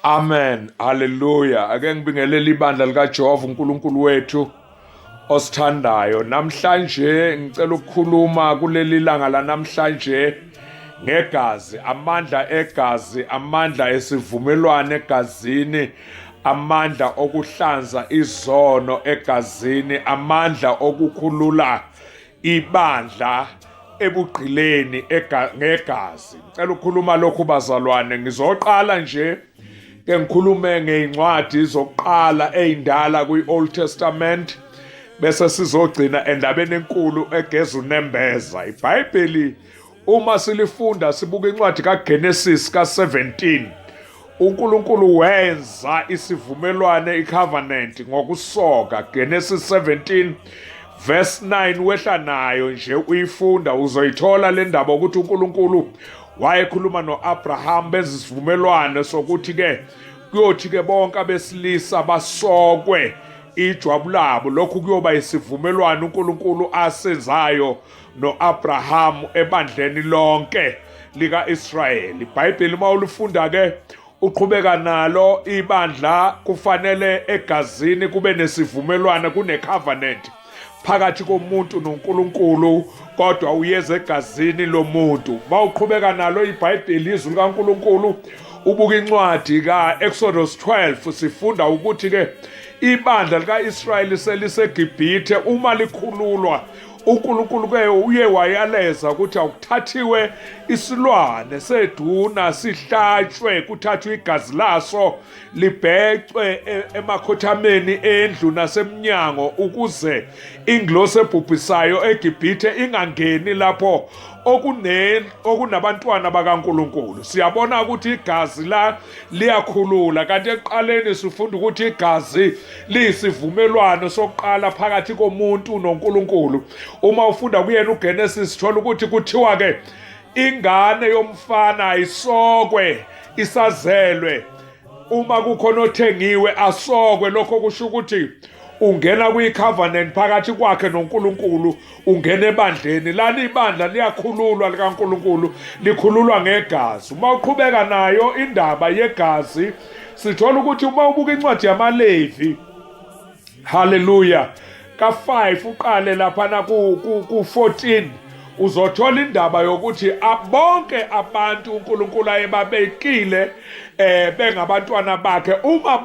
Amen. Hallelujah. Ake ngibingelele ibandla likaJehova uNkulunkulu wethu osithandayo. Namhlanje ngicela ukukhuluma kuleli langa lanamhlanje ngegazi, amandla egazi, amandla esivumelwano egazini, amandla okuhlanza izono egazini, amandla okukhulula ibandla ebugqileni ngegazi. Ngicela ukukhuluma lokhu bazalwane. Ngizoqala nje ke ngikhulume ngeincwadi zokuqala ezindala kwi-Old Testament bese sizogcina endabeni enkulu egeza unembeza. iBhayibheli uma silifunda sibuka incwadi kaGenesis ka-17, uNkulunkulu wenza isivumelwano, icovenant, ngokusoka. Genesis 17 verse 9 wehla nayo nje uyifunda uzoyithola le ndaba ukuthi uNkulunkulu wayekhuluma no-Abraham benza isivumelwano sokuthi ke kuyothi ke bonke abesilisa basokwe ijwabu labo. Lokhu kuyoba isivumelwano uNkulunkulu asenzayo no-Abraham ebandleni lonke lika-Israyeli. iBhayibheli uma ulifunda ke uqhubeka nalo, ibandla kufanele egazini kube nesivumelwano, kune-covenant phakathi komuntu noNkulunkulu, kodwa uyeza egazini lomuntu. Mawuqhubeka nalo iBhayibheli, izwi likaNkulunkulu, ubuka incwadi ka-Exodus 12, sifunda ukuthi ke ibandla lika-Israyeli seliseGibhithe. Uma likhululwa, uNkulunkulu ke uye wayaleza ukuthi awukuthathiwe isilwane seduna sihlatshwe, kuthathwe igazi laso libhecwe emakhothameni endlu nasemnyango, ukuze ingilosi ebhubhisayo eGibhithe ingangeni lapho okunabantwana bakaNkulunkulu. Siyabona ukuthi igazi la liyakhulula, kanti ekuqaleni sifunda ukuthi igazi liyisivumelwano sokuqala phakathi komuntu noNkulunkulu. Uma ufunda kuyena uGenesis thola ukuthi kuthiwa ke ingane yomfana ayisokwe isazelwe, uma kukhona othengiwe asokwe. Lokho kusho ukuthi ungena kwi-covenant phakathi kwakhe noNkulunkulu, ungena ebandleni. Lali ibandla liyakhululwa likaNkulunkulu, likhululwa ngegazi. Uma uqhubeka nayo indaba yegazi, sithola ukuthi uma ubuka incwadi yamaLevi, haleluya, ka-5 uqale laphana ku-14, uzothola indaba yokuthi bonke abantu uNkulunkulu ayebabekile bengabantwana bakhe. Uma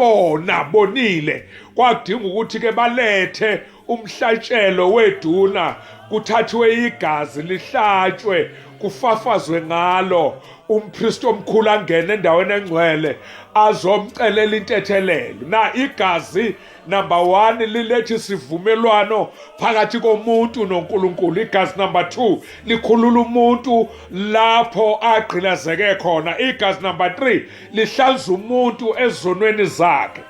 bonile, kwadinga ukuthi ke balethe umhlatshelo weduna, kuthathwe igazi lihlatshwe, kufafazwe ngalo. Umpristi omkhulu angene endaweni engcwele azomcelela intethelelo. Igazi number 1 lilethe isivumelwano phakathi komuntu noNkulunkulu. Igazi number 2 likhulula umuntu lapho agqilazeke khona. Igazi number 3 lihlanza umuntu ezonweni zakhe.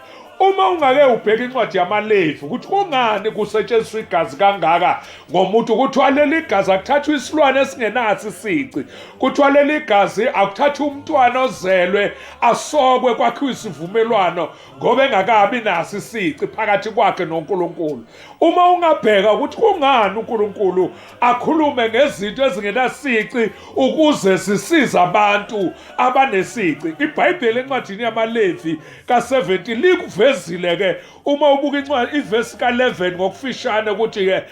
Uma ungake ubheka incwadi yamaLevi ukuthi kungani kusetshenziswa igazi kangaka ngomuntu, kuthiwa leli gazi akuthathwa isilwane esingenaso isici, kuthiwa leli gazi akuthathwa umntwana ozelwe asokwe kwakhiwa isivumelwano ngoba engakabi naso isici phakathi kwakhe noNkulunkulu. Uma ungabheka ukuthi kungani uNkulunkulu akhulume ngezinto ezingenasici ukuze zisize abantu abanesici, iBhayibheli encwadini yamaLevi ka-17 likuvezile ke. Uma ubuka incwadi ivesi ka-11 ngokufishane ukuthi ke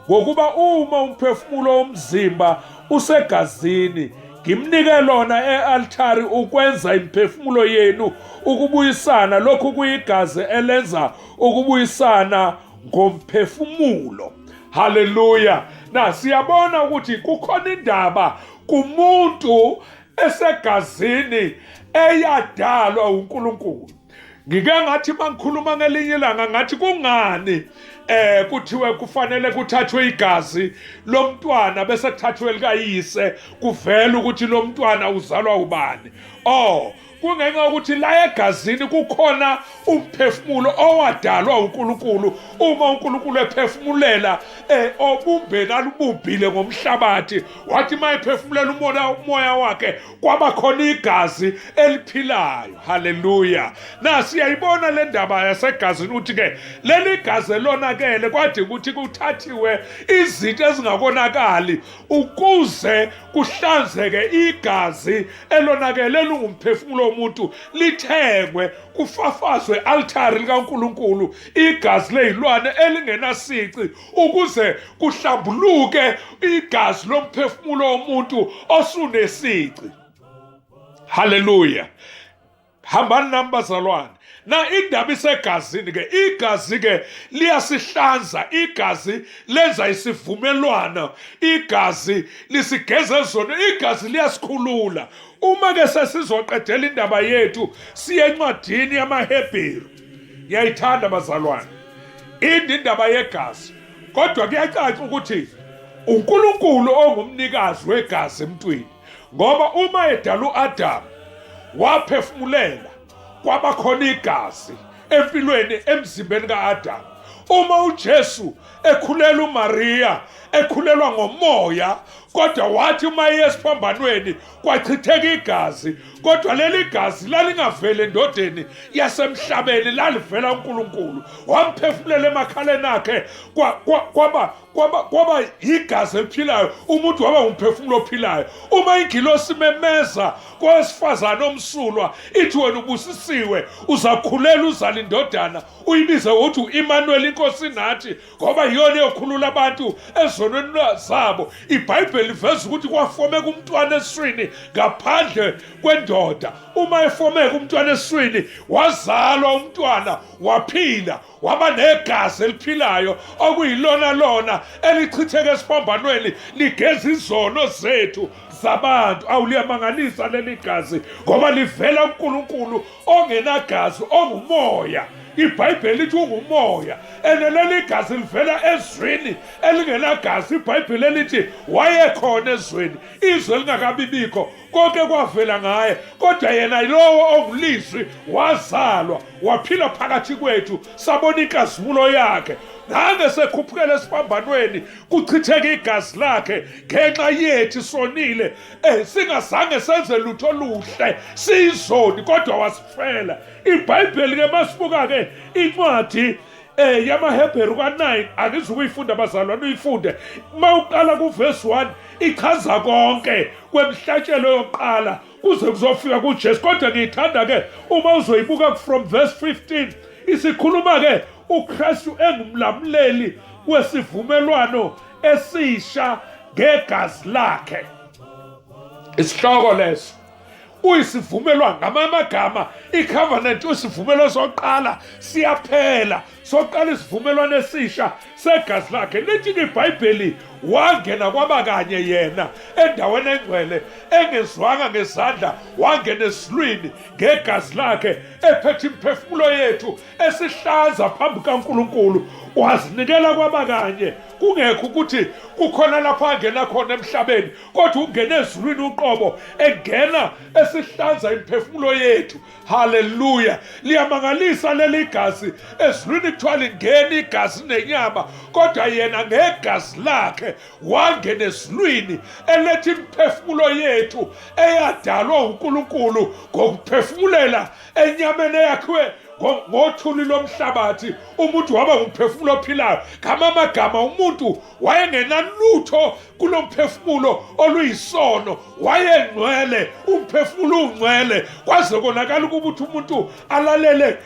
ngokuba uma umphefumulo womzimba usegazini, ngimnike lona e-altari ukwenza imphefumulo yenu ukubuyisana. Lokhu kuyigazi elenza ukubuyisana ngomphefumulo. Haleluya. Siyabona ukuthi kukhona indaba kumuntu esegazini eyadalwa uNkulunkulu. Ngike ngathi mangikhuluma ngelinye ilanga ngathi kungani kuthiwe kufanele kuthathwe igazi lomntwana bese kuthathwe likayise kuvela ukuthi lo mntwana uzalwa ubani. kungenxa ukuthi la egazini kukhona umphefumulo owadalwa uNkulunkulu. Uma uNkulunkulu ephefumulela obumbeni alububhile ngomhlabathi, wathi mayephefumulela umoya wakhe kwaba khona igazi eliphilayo. Haleluya. Siyayibona le ndaba yasegazini ukuthi ke leli gazi lonakele kwadinga ukuthi kuthathiwe izinto ezingakonakali ukuze kuhlanzeke igazi elonakele lungumphefumulo womuntu, lithengwe kufafazwe altari likaNkulunkulu igazi leyilwane elingenasici ukuze kuhlambuluke igazi lomphefumulo womuntu osunesici. Haleluya. Hambani nami bazalwane. Indaba isegazini ke, igazi ke liyasihlanza, igazi lenza isivumelwano, igazi lisigeza izono, igazi liyasikhulula. Uma ke sesizoqedela indaba yethu siye encwadini yamaHebheru. Ngiyayithanda bazalwane indaba yegazi, kodwa kuyacaca ukuthi uNkulunkulu ongumnikazi wegazi emntwini, ngoba uma edala uAdamu waphefumulela kwaba khona igazi empilweni emzimbeni kaAdamu. Uma uJesu ekhulela uMaria ekhulelwa ngomoya, kodwa wathi uma yesiphambanweni kwachitheka igazi, kodwa leli gazi lalingavele endodeni yasemhlabeni, lalivela uNkulunkulu. Wamphefumulela emakhaleni akhe kwaba igazi eliphilayo, umuntu waba umphefumulo ophilayo. Uma ingilosi memeza kowesifazane omsulwa ithi wena ubusisiwe, uzakhulela uzala indodana, uyibize uthi uImmanuel, inkosi nathi, ngoba yiyona eyokhulula abantu ezonweni zabo. iBhayibheli liveza ukuthi kwafomeka umntwana eswini ngaphandle kwendoda. Uma efomeka umntwana eswini, wazalwa umntwana, waphila, waba negazi eliphilayo okuyilona elichitheka esiphambanweni ligeza izono zethu zabantu. Awuliyamangalisa leli gazi ngoba livela uNkulunkulu ongenagazi, ongumoya. iBhayibheli lithi ungumoya, leli gazi livela ezweni elingenagazi. iBhayibheli lithi wayekhona ezweni, izwe lingakabibikho, konke kwavela ngaye, kodwa yena yilowo ongulizwi wazalwa, waphila phakathi kwethu, sabona inkazimulo yakhe. Nange sekhuphukela esiphambanweni, kuchitheka igazi lakhe ngenxa yethu sonile, singazange senze lutho oluhle, siyizoni, kodwa wasifela. iBhayibheli ke masibuka ke incwadi yamaHebheru ka9, angizukuyifunda bazalwane, uyifunde. Mawuqala kuverse 1 ichaza konke kwemhlatshelo yokuqala kuze kuzofika kuJesu, kodwa ngiyithanda ke uma uzoyibuka from verse 15 isikhuluma ke uKristu engumlamuleli wesivumelwano esisha ngegazi lakhe. Isihloko leso uyisivumelwano, ngamagama icovenant, usivumelwano soqala siyaphela, soqala isivumelwano esisha segazi lakhe. Lithi iBhayibheli wangena kwaba kanye yena endaweni engcwele, engezwanga ngezandla, wangena esilwini ngegazi lakhe, ephethe imphefumulo yethu, esihlanza phambi kaNkulunkulu, wazinikela kwaba kanye. Kungekho ukuthi kukhona lapho angena khona emhlabeni, kodwa ungena ezulwini uqobo, engena esihlanza imphefumulo yethu. Haleluya. Liyamangalisa leli gazi. Ezulwini kuthiwa lingena igazi nenyama, kodwa yena ngegazi lakhe wangena ezulwini, eletha imphefumulo yethu eyadalwa uNkulunkulu ngokuphefumulela enyameni eyakhiwe ngothuli lomhlabathi. Umuntu waba umphefumulo ophilayo. Ngamagama umuntu wayengenalutho kulomphefumulo oluyisono, wayengcwele, umphefumulo ungcwele, kwaze konakala ukuthi umuntu alalele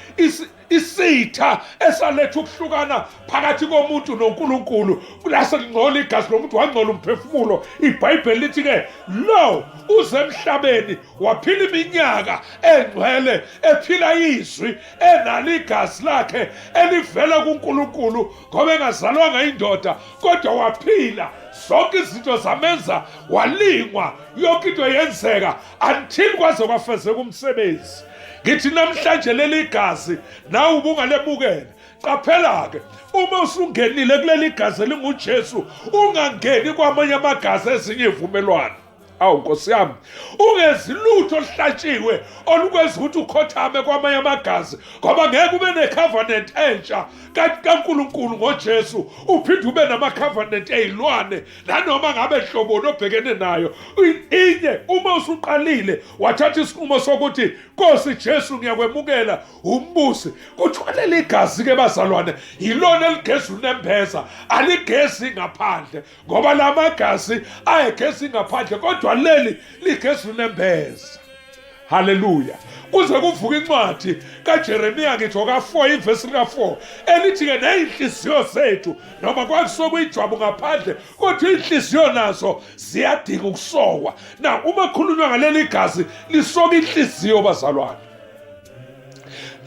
isitha esaletha ukuhlukana phakathi komuntu noNkulunkulu. Kulase lingcola igazi lomuntu, wangcola umphefumulo. iBhayibheli lithi ke lo uze emhlabeni waphila iminyaka engcwele, ephila izwi, enalo igazi lakhe elivela kuNkulunkulu, ngoba engazalwanga indoda, kodwa waphila. Zonke izinto zamenza walingwa, yonke into yenzeka until kwaze kwafezeka umsebenzi. Ngithi namhlanje leli gazi nawe ubungalemukela. Qaphela ke, uma usungenile kuleli gazi elinguJesu, ungangeni kwamanye amagazi ezinye ivumelwano. Awu Nkosi yami, ungezi lutho oluhlatshiwe olukwenza ukuthi ukhothame kwamanye amagazi, ngoba ngeke ube necovenant entsha kaNkulunkulu ngoJesu uphinde ube nama-covenant ey'lwane nanoma ngabe hloboni obhekene nayo. Inye, uma usuqalile wathatha isinqumo sokuthi Nkosi Jesu ngiyakwemukela umbusi, kuthiwa leli gazi-ke bazalwane yilona eligeza unembeza, aligezi ngaphandle, ngoba la magazi ayegezi ngaphandle kodwa leli ligeza unembeza. Haleluya. Kuze kuvuka incwadi kaJeremiya ngitsho ka4 ivesi lika4 elithi-ke ney'nhliziyo zethu noma kwakusokwa ijwabu ngaphandle kodwa iy'nhliziyo nazo ziyadinga ukusokwa. Na uma kukhulunywa ngaleli gazi lisoka inhliziyo bazalwane,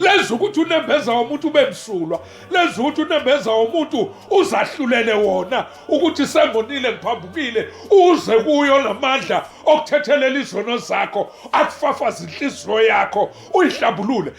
lenza ukuthi unembeza womuntu ube msulwa, lenza ukuthi unembeza womuntu uzahlulele wona ukuthi sengonile ngiphambukile, uze kuyo lamandla okuthethelela izono zakho, akufafaza inhliziyo yakho uyihlambulule.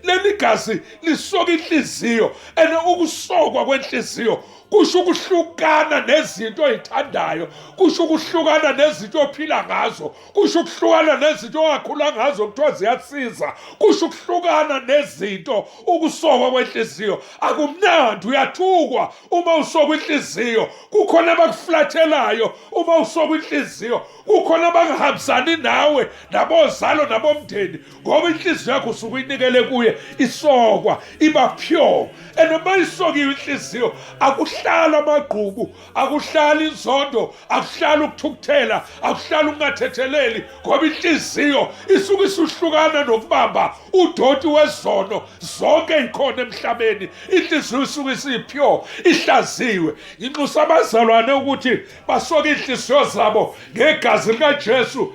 Leli gazi lisoka inhliziyo, and ukusokwa kwenhliziyo kusho ukuhlukana nezinto oyithandayo, kusho ukuhlukana nezinto ophila ngazo, kusho ukuhlukana nezinto ongakhula ngazo kuthiwa ziyasiza, kusho ukuhlukana nezinto. Ukusokwa kwenhliziyo akumnandi, uyathukwa uma usokwa inhliziyo. Kukhona abakuflathelayo uma usokwa inhliziyo, kukhona abangahambisani nawe nabozalo nabomndeni, ngoba inhliziyo yakho usuke uyinikele kuye, isokwa iba pure. And uma isokiwe inhliziyo akuhlala amagqubu, akuhlala inzondo, akuhlala ukuthukuthela, akuhlala ukungathetheleli, ngoba inhliziyo isuke isuhlukana nokubamba udoti wezono zonke ey'khona emhlabeni. Inhliziyo isuke isipure, ihlaziwe. Inxusa abazalwane ukuthi basoke inhliziyo zabo ngegazi likaJesu,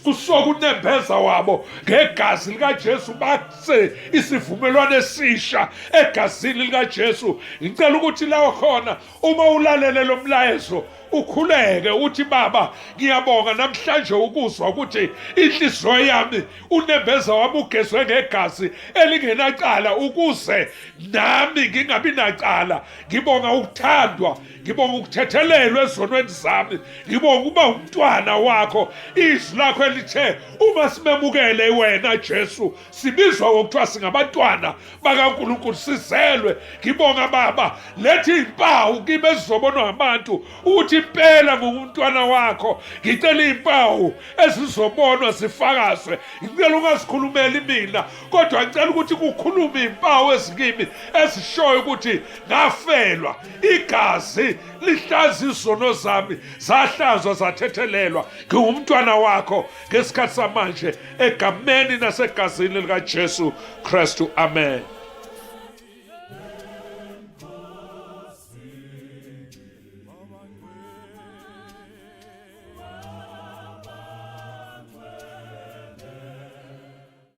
kusoka unembeza wabo ngegazi likaJesu, base isivumelwano esisha egazini likaJesu. Ngicela ukuthi lawo khona uma ulalele lo mlayezo ukhuleke uthi Baba ngiyabonga namhlanje ukuzwa ukuthi inhliziyo yami unembeza wami ugezwe ngegazi elingenacala, ukuze nami ngingabi nacala. Ngibonga ukuthandwa, ngibonga ukuthethelelwa ezonweni zami, ngibonga ukuba umntwana wakho. Izwi lakho elithe uma simemukele wena Jesu sibizwa ngokuthiwa singabantwana bakaNkulunkulu, sizelwe. Ngibonga Baba, lethi impawu kimi ezizobonwa ngabantu ukuthi impela ngumntwana wakho. Ngicela impawu ezizobonwa zifakazwe. Ngicela ungazikhulumeli mina, kodwa ngicela ukuthi kukhulume impawu ezikimi ezishoyo ukuthi ngafelwa, igazi lihlaza izono zami, zahlanzwa zathethelelwa. Ngingumntwana wakho ngesikhathi samanje egameni nasegazini likaJesu Kristu. Amen.